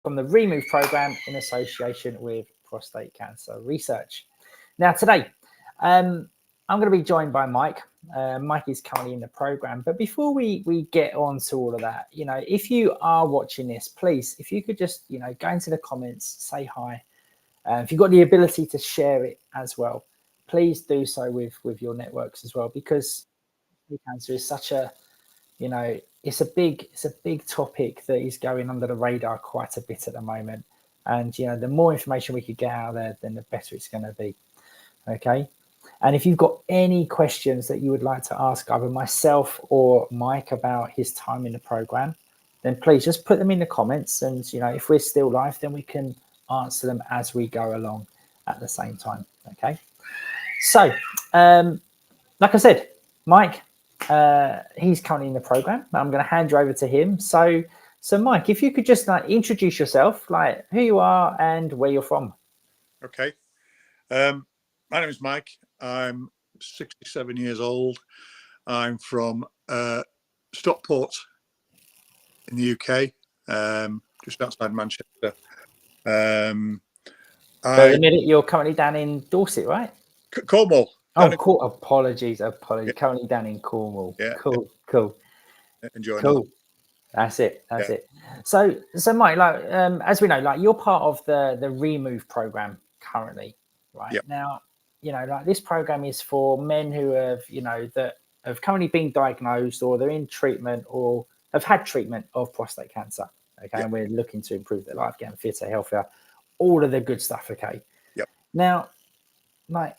from the Remove program in association with Prostate Cancer Research. Now, today, I'm going to be joined by Mike. Mike is currently in the program. But before we get on to all of that, if you are watching this, please, if you could just, go into the comments, say hi. If you've got the ability to share it as well, please do so with your networks as well, because cancer is such a, it's a big topic that is going under the radar quite a bit at the moment. And, the more information we could get out there, then the better it's going to be. Okay. And if you've got any questions that you would like to ask either myself or Mike about his time in the program, then please just put them in the comments. And, if we're still live, then we can answer them as we go along at the same time. Okay. So, like I said, Mike, he's currently in the program. I'm going to hand you over to him. So Mike, if you could just introduce yourself, like who you are and where you're from. Okay. My name is Mike. I'm 67 years old. I'm from Stockport in the UK, just outside Manchester. You're currently down in Dorset, right? Cornwall. Apologies. Yeah. Currently down in Cornwall. Yeah. Cool. Enjoying cool. That's it. So Mike, as we know, you're part of the Remove program currently, right? Yep. Now, this program is for men who have, that have currently been diagnosed or they're in treatment or have had treatment of prostate cancer. Okay. Yep. And we're looking to improve their life, getting fitter, healthier, all of the good stuff. Okay. Yep. Now, Mike,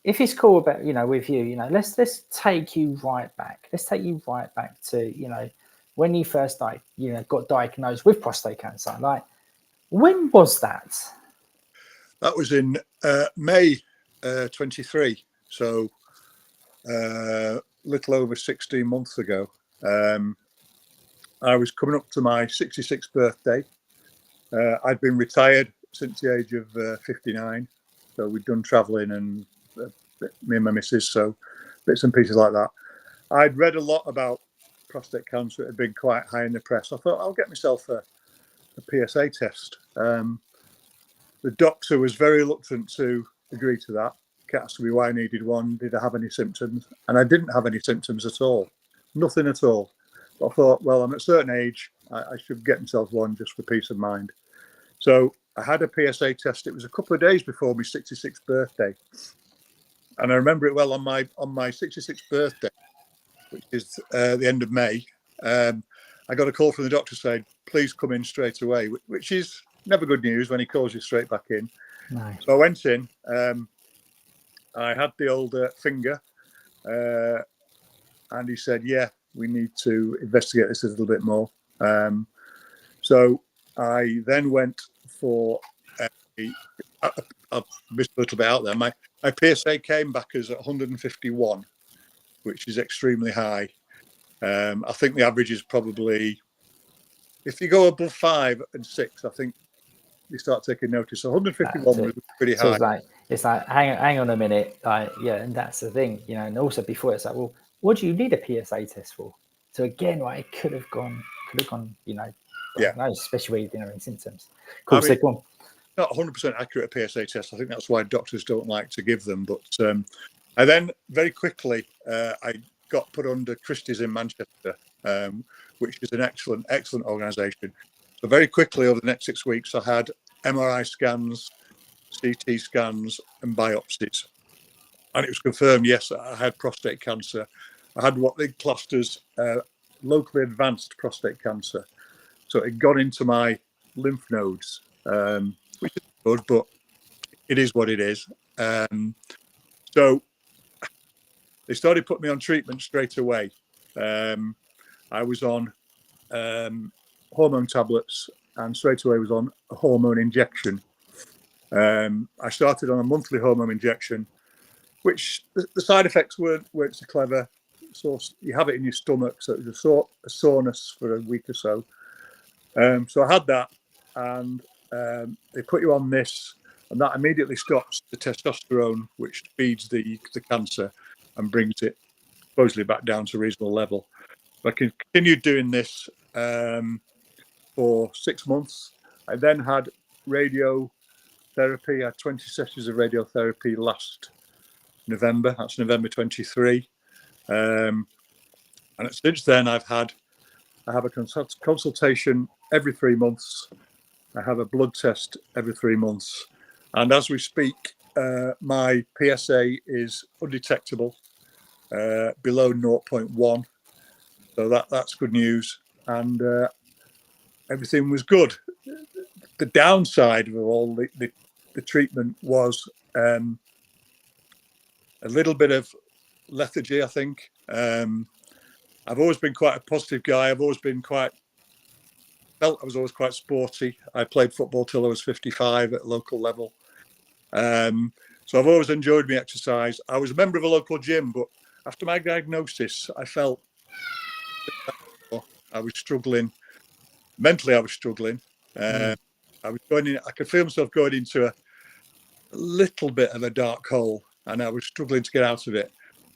if it's cool about, with you, let's take you right back. Let's take you right back to, when you first got diagnosed with prostate cancer. Like, when was that? That was in May 23. So little over 16 months ago. I was coming up to my 66th birthday. I'd been retired since the age of 59. So we'd done traveling and me and my missus, so bits and pieces like that. I'd read a lot about prostate cancer. It had been quite high in the press. I thought I'll get myself a PSA test. The doctor was very reluctant to agree to that. He asked me why I needed one. Did I have any symptoms? And I didn't have any symptoms at all. Nothing at all. But I thought, well, I'm at a certain age. I should get myself one just for peace of mind. So I had a PSA test. It was a couple of days before my 66th birthday. And I remember it well on my 66th birthday, which is the end of May. I got a call from the doctor saying, please come in straight away, which is never good news when he calls you straight back in. Nice. So I went in. I had the old finger, and he said, yeah, we need to investigate this a little bit more. So I then went for I'll miss a little bit out there. My PSA came back as 151, which is extremely high. I think the average is probably, if you go above 5 and 6, I think you start taking notice. So 151 was pretty high. So it's like hang on a minute, and that's the thing, and also before it's like, well, what do you need a PSA test for? So again, right, it could have gone, especially in symptoms. Cool. So go on. Not 100% accurate PSA test. I think that's why doctors don't like to give them. But I then very quickly I got put under Christie's in Manchester, which is an excellent organisation. So very quickly over the next 6 weeks, I had MRI scans, CT scans, and biopsies, and it was confirmed. Yes, I had prostate cancer. I had what they classed as locally advanced prostate cancer. So it got into my lymph nodes. Which is good, but it is what it is. So they started putting me on treatment straight away. I was on hormone tablets and straight away was on a hormone injection. I started on a monthly hormone injection, which the side effects weren't so clever. So you have it in your stomach, so it was a soreness for a week or so. So I had that, and they put you on this, and that immediately stops the testosterone, which feeds the cancer and brings it supposedly back down to a reasonable level. I continued doing this for 6 months. I then had radiotherapy. I had 20 sessions of radiotherapy last November. That's November 23. And since then, I have a consultation every 3 months. I have a blood test every 3 months. And as we speak, my PSA is undetectable, below 0.1. So that's good news. And everything was good. The downside of all the treatment was a little bit of lethargy, I think. I've always been quite a positive guy. I've always been felt I was always quite sporty. I played football till I was 55 at local level. So I've always enjoyed my exercise. I was a member of a local gym, but after my diagnosis, I felt I was struggling. Mentally, I was struggling. I was going in. I could feel myself going into a little bit of a dark hole, and I was struggling to get out of it.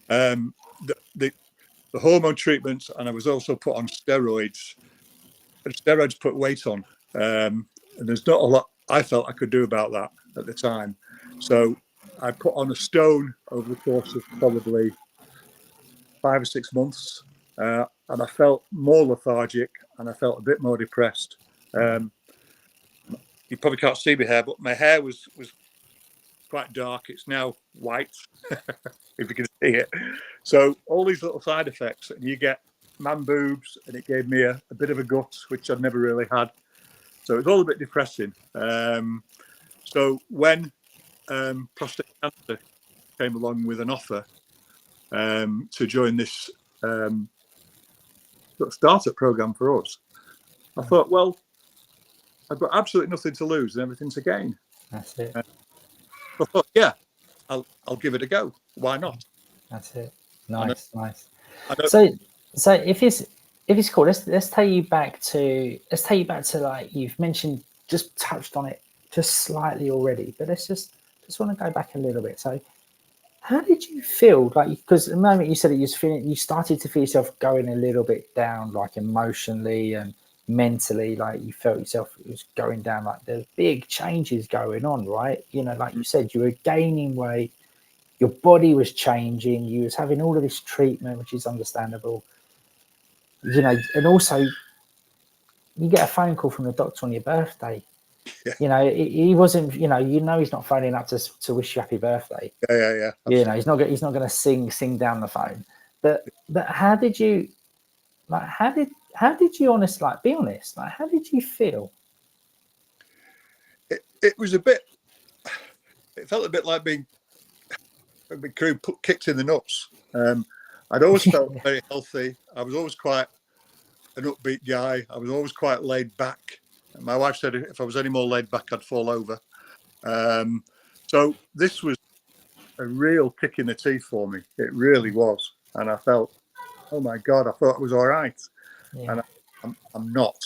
The hormone treatments, and I was also put on steroids. And steroids put weight on, and there's not a lot I felt I could do about that at the time. So I put on a stone over the course of probably 5 or 6 months, and I felt more lethargic, and I felt a bit more depressed. You probably can't see my hair, but my hair was quite dark. It's now white, if you can see it. So all these little side effects, and you get man boobs, and it gave me a bit of a gut, which I'd never really had. So it's all a bit depressing. So when Prostate Cancer came along with an offer to join this startup program for us, I thought, well, I've got absolutely nothing to lose and everything to gain. That's it. I thought, yeah, I'll give it a go. Why not? That's it. Nice. So if it's cool, let's take you back to like you've mentioned, just touched on it just slightly already, but let's just want to go back a little bit. So how did you feel, like, because the moment you said it, you started to feel yourself going a little bit down, like emotionally and mentally, like you felt yourself was going down, like there's big changes going on, right? You know, like you said, you were gaining weight, your body was changing, you was having all of this treatment, which is understandable, you know, and also you get a phone call from the doctor on your birthday. Yeah. You know, he wasn't, you know, he's not phoning up to wish you happy birthday. Yeah. Absolutely. You know, he's not going to sing down the phone. But how did you, like, how did you honestly, like, be honest, like, how did you feel? It was it felt a bit like being kicked in the nuts. I'd always felt very healthy. I was always quite an upbeat guy. I was always quite laid back. My wife said if I was any more laid back, I'd fall over. So this was a real kick in the teeth for me. It really was. And I felt, oh my God, I thought I was all right. Yeah. And I'm not,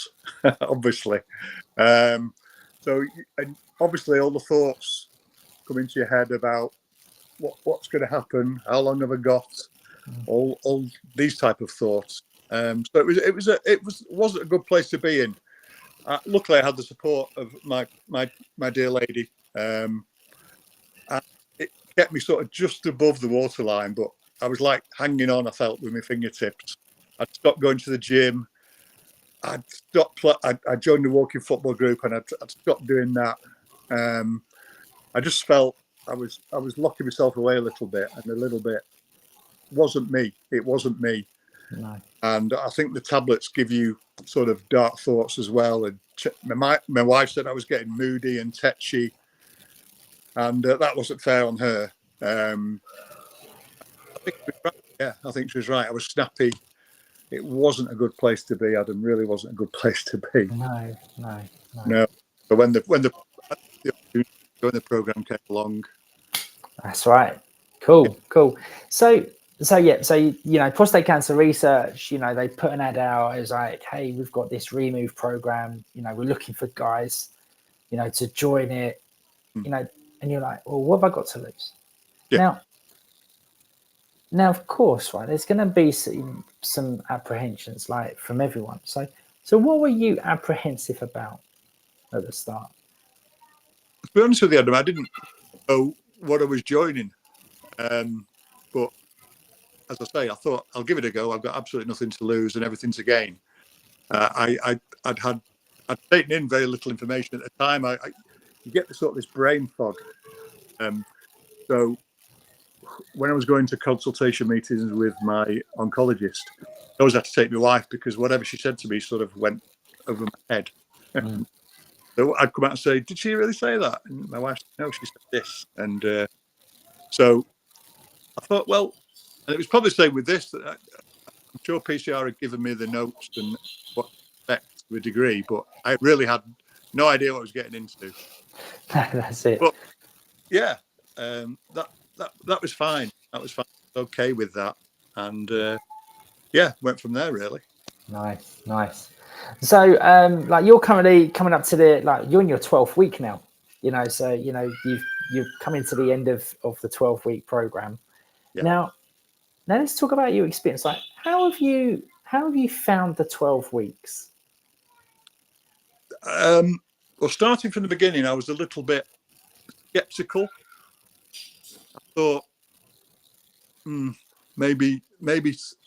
obviously. So and obviously all the thoughts come into your head about what's going to happen, how long have I got, all these type of thoughts. So it wasn't a good place to be in. Luckily, I had the support of my dear lady. And it kept me sort of just above the waterline, but I was like hanging on, I felt, with my fingertips. I'd stopped going to the gym. I joined the walking football group, and I'd stopped doing that. I just felt I was locking myself away a little bit, and a little bit wasn't me. It wasn't me. No. And I think the tablets give you sort of dark thoughts as well. And my wife said I was getting moody and tetchy, and that wasn't fair on her. I think she was right. Yeah, I think she was right. I was snappy. It wasn't a good place to be, Adam. Really wasn't a good place to be. No. But when the program came along. That's right. Cool. So you know, Prostate Cancer Research, you know, they put an ad out. It was like, hey, we've got this remove program. You know, we're looking for guys, you know, to join it. You know, and you're like, well, what have I got to lose? Yeah. Now, of course, right, there's going to be some apprehensions, like, from everyone. So So what were you apprehensive about at the start? To be honest with you, Adam, I didn't know what I was joining. But as I say, I thought I'll give it a go. I've got absolutely nothing to lose and everything to gain. I'd taken in very little information at the time. You get this brain fog. So when I was going to consultation meetings with my oncologist, I always had to take my wife because whatever she said to me sort of went over my head. Mm. So I'd come out and say, "Did she really say that?" And my wife said, "No, she said this." And so I thought, well, and it was probably the same with this. That I'm sure PCR had given me the notes and what to expect to a degree, but I really had no idea what I was getting into. That's it. But yeah, that was fine. That was fine. Okay with that, and yeah, went from there really. Nice. So, like you're currently coming up to you're in your 12th week now. So you've come into the end of the 12-week program. Yeah. Now let's talk about your experience. Like, how have you found the 12 weeks? Well, starting from the beginning, I was a little bit skeptical. I thought, maybe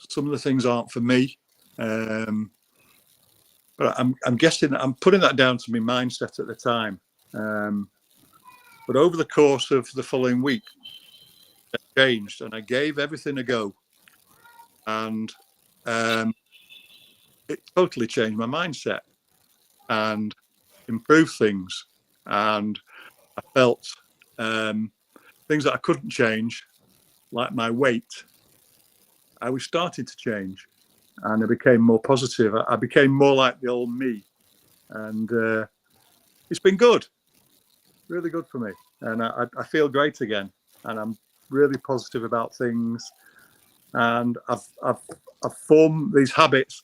some of the things aren't for me. But I'm guessing that I'm putting that down to my mindset at the time. But over the course of the following week, it changed, and I gave everything a go, and it totally changed my mindset and improved things. And I felt things that I couldn't change, like my weight, I was starting to change, and I became more positive. I became more like the old me, and it's been good, really good for me. And I feel great again, and I'm really positive about things. And I've formed these habits.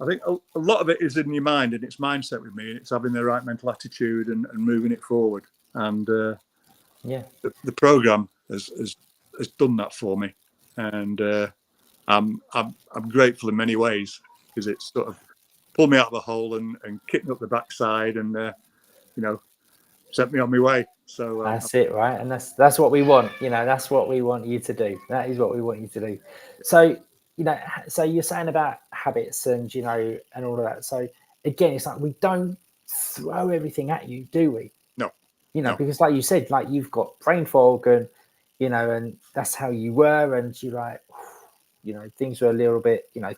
I think a lot of it is in your mind, and it's mindset with me, and it's having the right mental attitude and moving it forward. And yeah, the program has done that for me, and I'm grateful in many ways because it's sort of pulled me out of the hole and kicked me up the backside, and sent me on my way. So that's it, right? And that's what we want. That's what we want you to do. That is what we want you to do. So so you're saying about habits and and all of that. So again, it's like we don't throw everything at you, do we? No. No. Because like you said, like you've got brain fog and and that's how you were, and you things were a little bit, didn't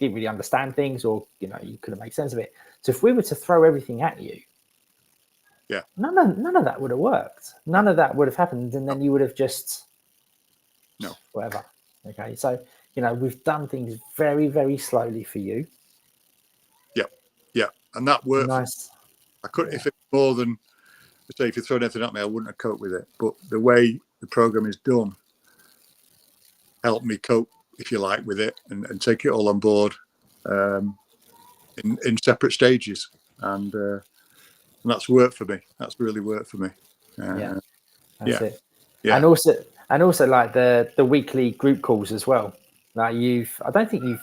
really understand things, or you couldn't make sense of it. So if we were to throw everything at you, yeah, none of that would have worked. None of that would have happened, and then you would have just whatever. Okay, so we've done things very, very slowly for you. Yeah, and that worked. Nice. I couldn't, if it's more than, say, if you throw anything at me, I wouldn't have coped with it. But the way the program is done helped me cope, if you like, with it and take it all on board in separate stages. And that's worked for me. That's really worked for me. That's it. Yeah. And also like the weekly group calls as well. Like I don't think you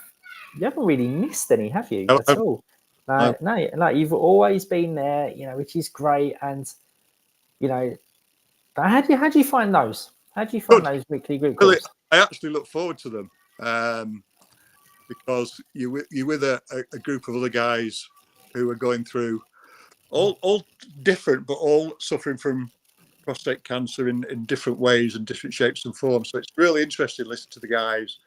haven't really missed any, have you? At all? No, you've always been there, which is great. And how do you find those? How do you find those weekly group calls? Really, I actually look forward to them because you're with a group of other guys who are going through all different, but all suffering from prostate cancer in different ways and different shapes and forms. So it's really interesting listening to the guys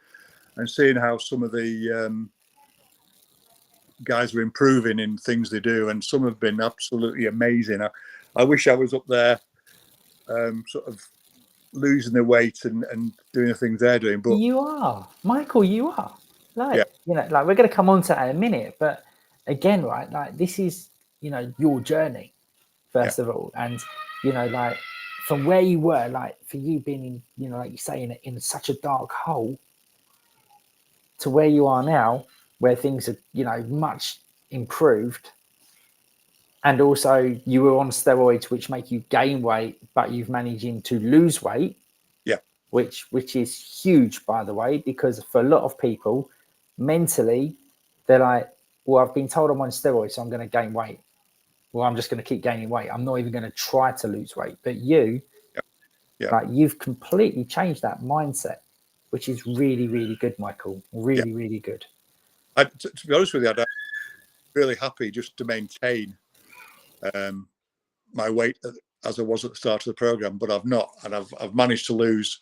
and seeing how some of the guys are improving in things they do, and some have been absolutely amazing. I wish I was up there sort of losing their weight and doing the things they're doing. But you are, Michael, you are. Like, like we're going to come on to that in a minute, but again, right, like this is, your journey, first of all. And, like from where you were, like for you being in, like you say, in such a dark hole to where you are now, where things are, much improved. And also you were on steroids, which make you gain weight, but you've managed to lose weight. Yeah. Which is huge, by the way, because for a lot of people, mentally, they're like, well, I've been told I'm on steroids, so I'm going to gain weight. Well, I'm just going to keep gaining weight. I'm not even going to try to lose weight. But you, like, you've completely changed that mindset, which is really, really good, Michael. Really, really good. To be honest with you, I'm really happy just to maintain my weight as I was at the start of the program, but I've not, and I've managed to lose.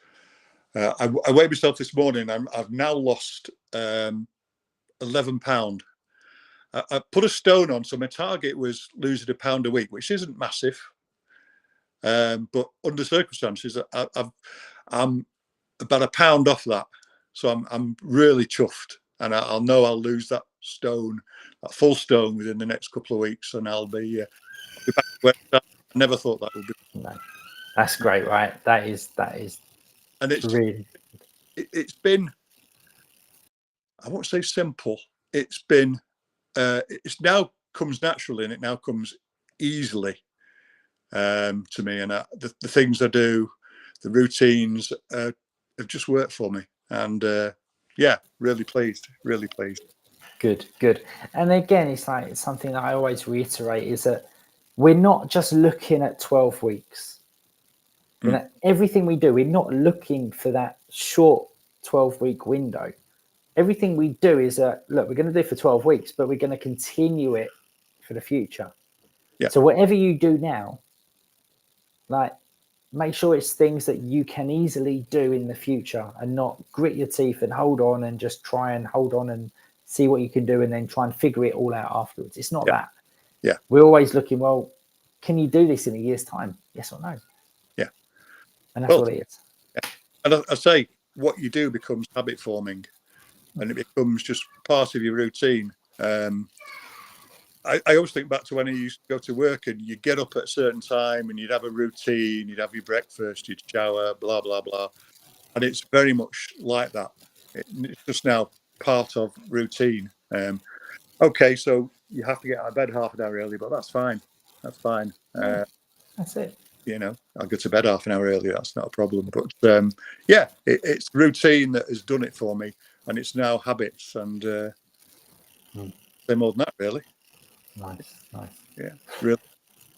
I weighed myself this morning. I've now lost 11 pound. I put a stone on, so my target was losing a pound a week, which isn't massive. But under circumstances, I'm about a pound off that, so I'm really chuffed, and I'll know I'll lose that full stone within the next couple of weeks, and I'll be back where I never thought that would be. No, that's great, right? That is, and it's really. It's been, I won't say simple. It's been, it's now comes naturally, and it now comes easily to me. And the things I do, the routines have just worked for me. And really pleased, really pleased. Good. And again, it's something that I always reiterate is that we're not just looking at 12 weeks. You know, everything we do, we're not looking for that short 12-week window. Everything we do is look, we're going to do it for 12 weeks, but we're going to continue it for the future. Yeah. So whatever you do now, like, make sure it's things that you can easily do in the future, and not grit your teeth and hold on and just try and hold on and see what you can do and then try and figure it all out afterwards. It's not that. Yeah. We're always looking, well, can you do this in a year's time? Yes or no? Yeah. And that's what it is. Yeah. And I say, what you do becomes habit forming, and it becomes just part of your routine. I always think back to when I used to go to work, and you'd get up at a certain time and you'd have a routine, you'd have your breakfast, you'd shower, blah, blah, blah. And it's very much like that. It's just now part of routine. Okay, so you have to get out of bed half an hour early, but that's fine. That's fine. That's it. You know, I'll go to bed half an hour early. That's not a problem. But it's routine that has done it for me, and it's now habits, and they're more than that, really. Nice. Yeah, really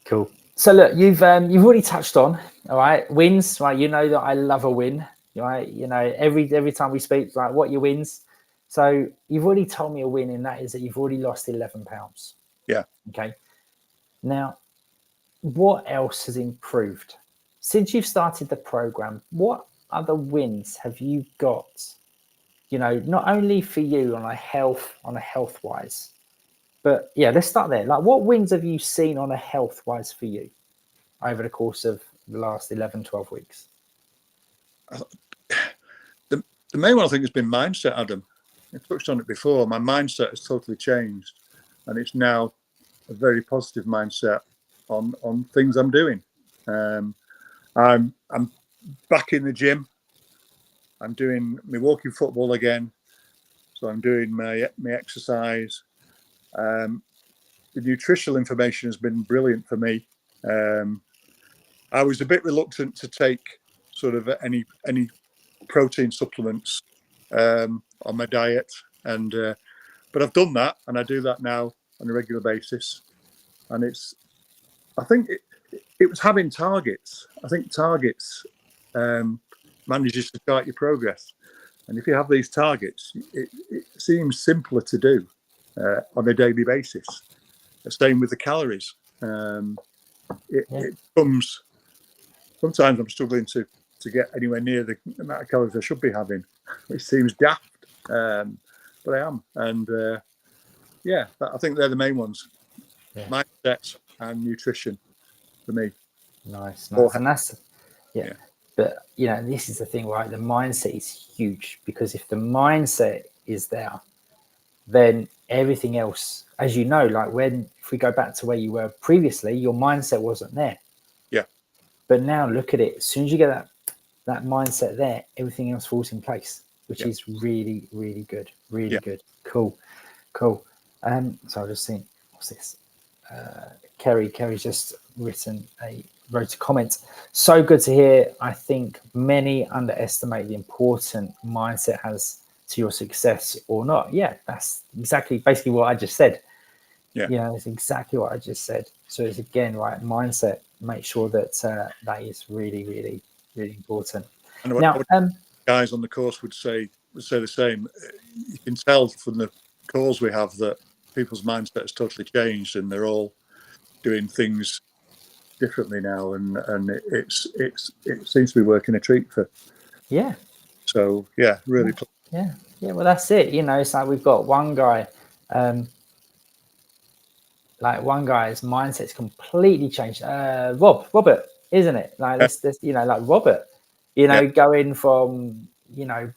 cool. So look, you've already touched on, all right, wins, right? You know that I love a win, right? You know, every time we speak, like, what your wins. So you've already told me a win, and that is that you've already lost 11 pounds. Yeah. Okay. Now, what else has improved since you've started the program? What other wins have you got? You know, not only for you on a health wise, but yeah, let's start there. Like, what wins have you seen on a health wise for you over the course of the last 11, 12 weeks? The main one, I think, has been mindset, Adam. I touched on it before. My mindset has totally changed, and it's now a very positive mindset on things I'm doing. I'm back in the gym. I'm doing my walking football again, so I'm doing my exercise. The nutritional information has been brilliant for me. I was a bit reluctant to take sort of any protein supplements on my diet, but I've done that, and I do that now on a regular basis. And I think it was having targets. I think targets manages to chart your progress, and if you have these targets, it seems simpler to do on a daily basis. The same with the calories. It comes. Sometimes I'm struggling to get anywhere near the amount of calories I should be having, which seems daft, but I am. And I think they're the main ones: mindset and nutrition for me. Nice. And that's But you know, this is the thing, right? The mindset is huge, because if the mindset is there, then everything else, as you know, like if we go back to where you were previously, your mindset wasn't there. Yeah. But now look at it. As soon as you get that mindset there, everything else falls in place, which is really, really good. Really good. Cool. So I'll just think, what's this? Kerry's just wrote a comment. So good to hear. I think many underestimate the important mindset has to your success or not. Yeah, that's basically what I just said. Yeah, it's exactly what I just said. So it's again, right, mindset. Make sure that that is really, really, really important. and Now, guys on the course would say the same. You can tell from the calls we have that people's mindset has totally changed, and they're all doing things differently now, and it seems to be working a treat for. Yeah. So yeah, really. Yeah. Well, that's it. It's like we've got one guy. One guy's mindset's completely changed. Robert, isn't it? Like this, like Robert, going from,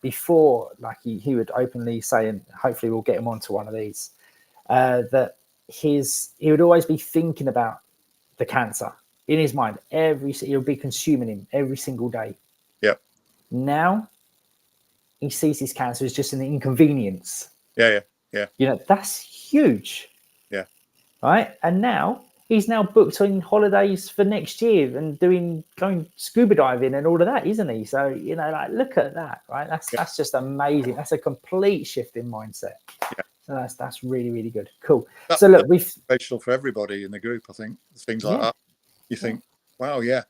before, like he would openly say, and hopefully we'll get him onto one of these, that he would always be thinking about the cancer in his mind. He'll be consuming him every single day. Yep. Now he sees his cancer as just an inconvenience. Yeah. That's huge. Yeah. Right. And now he's booked on holidays for next year and going scuba diving and all of that, isn't he? So, look at that, right? That's just amazing. That's a complete shift in mindset. Yeah. So that's really, really good. Cool. So look, we've motivational for everybody in the group. I think things like that. You think, wow, yeah,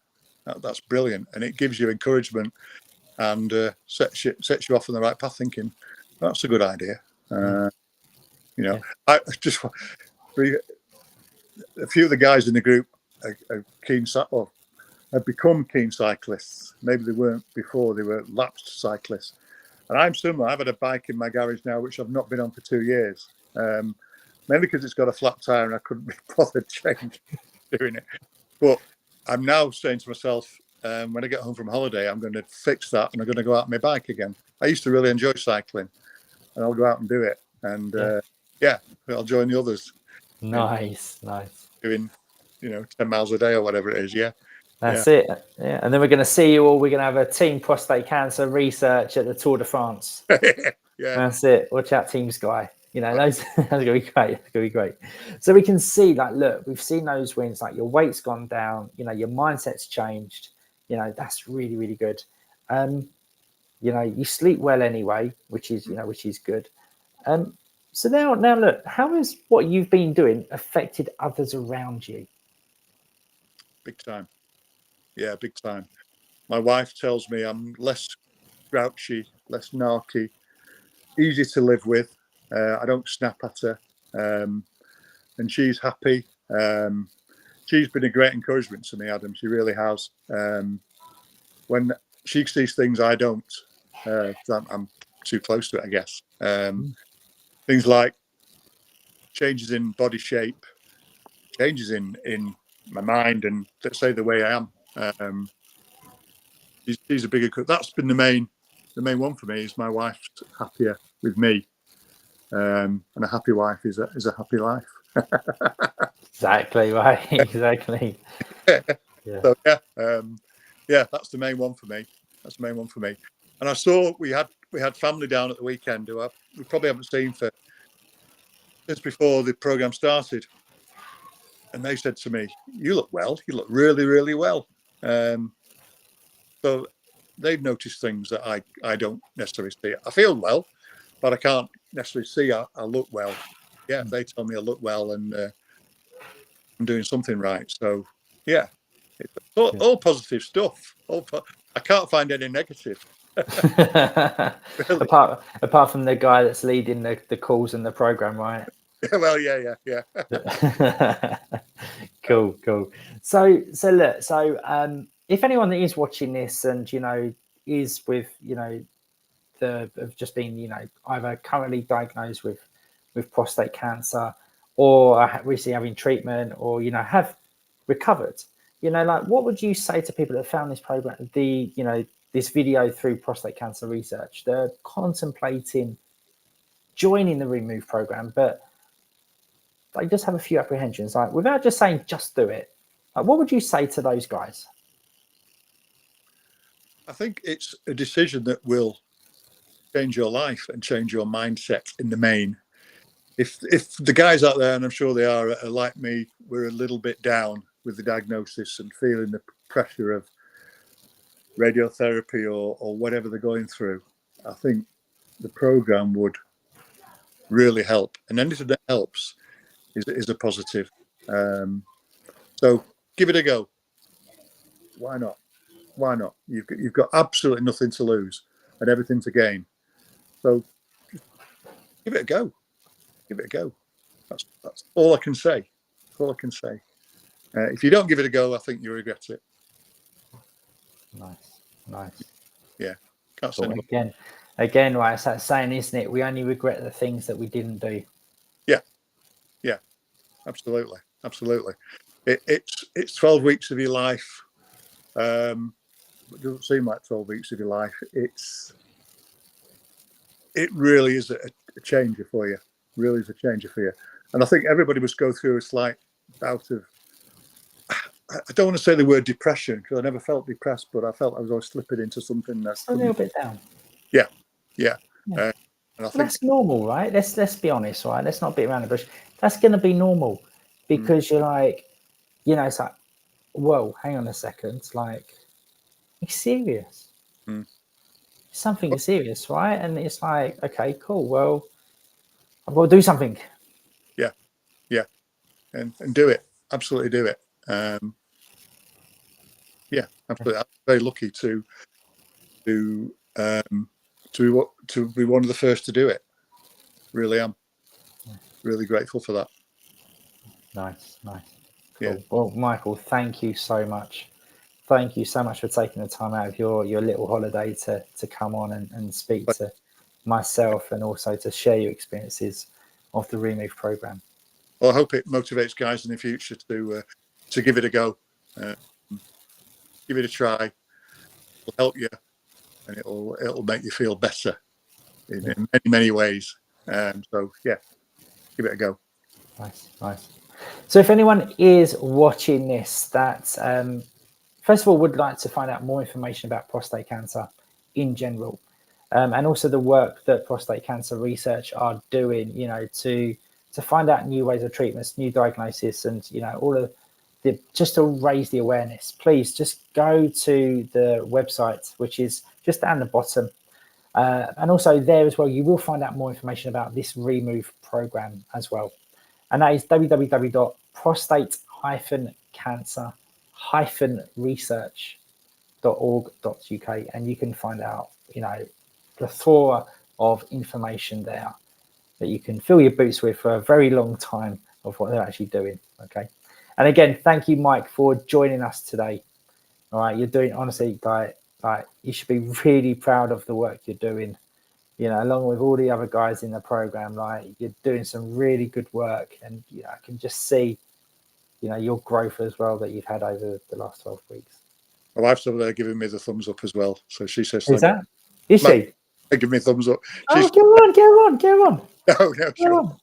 that's brilliant, and it gives you encouragement and sets you off on the right path. Thinking that's a good idea. I just a few of the guys in the group are keen or have become keen cyclists. Maybe they weren't before; they were lapsed cyclists. And I'm similar. I've had a bike in my garage now, which I've not been on for 2 years, mainly because it's got a flat tire and I couldn't be bothered doing it. But I'm now saying to myself, when I get home from holiday, I'm going to fix that and I'm going to go out on my bike again. I used to really enjoy cycling, and I'll go out and do it. And I'll join the others. Nice. Doing, 10 miles a day or whatever it is. Yeah. That's it. Yeah. And then we're going to see you all. We're going to have a team prostate cancer research at the Tour de France. Yeah. That's it. Watch out, Team Sky. That's going to be great. It's going to be great. So we can see, look, we've seen those wins. Like your weight's gone down. Your mindset's changed. That's really, really good. You sleep well anyway, which is good. So now look, how has what you've been doing affected others around you? Big time. Yeah, big time. My wife tells me I'm less grouchy, less narky, easy to live with. I don't snap at her, and she's happy. She's been a great encouragement to me, Adam. She really has. When she sees things I don't, I'm too close to it, I guess. Things like changes in body shape, changes in my mind, and let's say the way I am. She's a bigger. That's been the main one for me. Is my wife's happier with me, and a happy wife is a happy life. Exactly right. Exactly. Yeah. So that's the main one for me. And I saw we had family down at the weekend who we probably haven't seen since before the program started, and they said to me, "You look well. You look really, really well." So they've noticed things that I don't necessarily see. I feel well, but I can't necessarily see I look well. Yeah, they tell me I look well and I'm doing something right. So yeah, it's all positive stuff. I can't find any negative. Really. apart from the guy that's leading the calls in the program, right? Well, yeah. Cool. So look, if anyone that is watching this and is with have just been either currently diagnosed with prostate cancer or are recently having treatment or have recovered, what would you say to people that found this program, this video through Prostate Cancer Research? They're contemplating joining the Remove program, but they just have a few apprehensions. Like, without just saying just do it, what would you say to those guys? I think it's a decision that will change your life and change your mindset in the main. If the guys out there, and I'm sure they are like me, we're a little bit down with the diagnosis and feeling the pressure of radiotherapy or whatever they're going through, I think the program would really help. And anything that helps is a positive. So give it a go. Why not? Why not? You've got absolutely nothing to lose and everything to gain. So just give it a go. Give it a go. That's all I can say. That's all I can say. If you don't give it a go, I think you regret it. Nice. Yeah. Can't say no. Again, right, it's that saying, isn't it? We only regret the things that we didn't do. Yeah. Absolutely. It's 12 weeks of your life. It doesn't seem like 12 weeks of your life. It really is a changer for you. Really is a changer for you. And I think everybody must go through a slight bout of, I don't want to say the word depression, because I never felt depressed, but I felt I was always slipping into something that's a little bit down. Yeah. And I think that's normal, right? Let's be honest, right? Let's not beat around the bush. That's going to be normal, because you're like, it's like, whoa, hang on a second. It's like, it's serious. Something serious, right? And it's like, okay, cool. Well, I've got to do something. Yeah. And do it. Absolutely do it. Yeah, absolutely. I'm very lucky to be one of the first to do it. Really am. Really grateful for that. Nice. Yeah. Cool. Well, Michael, thank you so much. Thank you so much for taking the time out of your little holiday to come on and speak to myself, and also to share your experiences of the Remove program. Well, I hope it motivates guys in the future to give it a go. Give it a try. It'll help you, and it'll make you feel better in many ways. So yeah, give it a go. Nice. So if anyone is watching this that first of all would like to find out more information about prostate cancer in general, and also the work that Prostate Cancer Research are doing, to find out new ways of treatments, new diagnosis, and all of the, just to raise the awareness, please just go to the website, which is just down the bottom. And also there as well, you will find out more information about this Remove program as well. And that is www.prostate-cancer-research.org.uk. And you can find out, the plethora of information there that you can fill your boots with for a very long time of what they're actually doing. Okay. And again, thank you, Mike, for joining us today. All right. You're doing, honestly, like you should be really proud of the work you're doing. Along with all the other guys in the program, like you're doing some really good work, and I can just see, your growth as well that you've had over the last 12 weeks. My wife's over there giving me the thumbs up as well, so she says, "Is that? Is she? Give me a thumbs up." Oh, go on. No, Go on.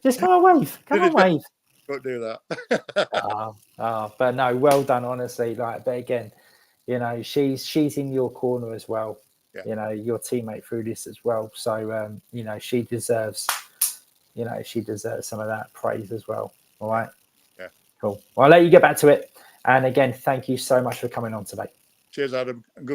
Just come on, wave. Come on, wave. Don't do that. But no, well done, honestly. But again, she's in your corner as well. Yeah. Your teammate through this as well. So she deserves some of that praise as well. All right. Yeah. Cool. Well, I'll let you get back to it. And again, thank you so much for coming on today. Cheers, Adam. Good.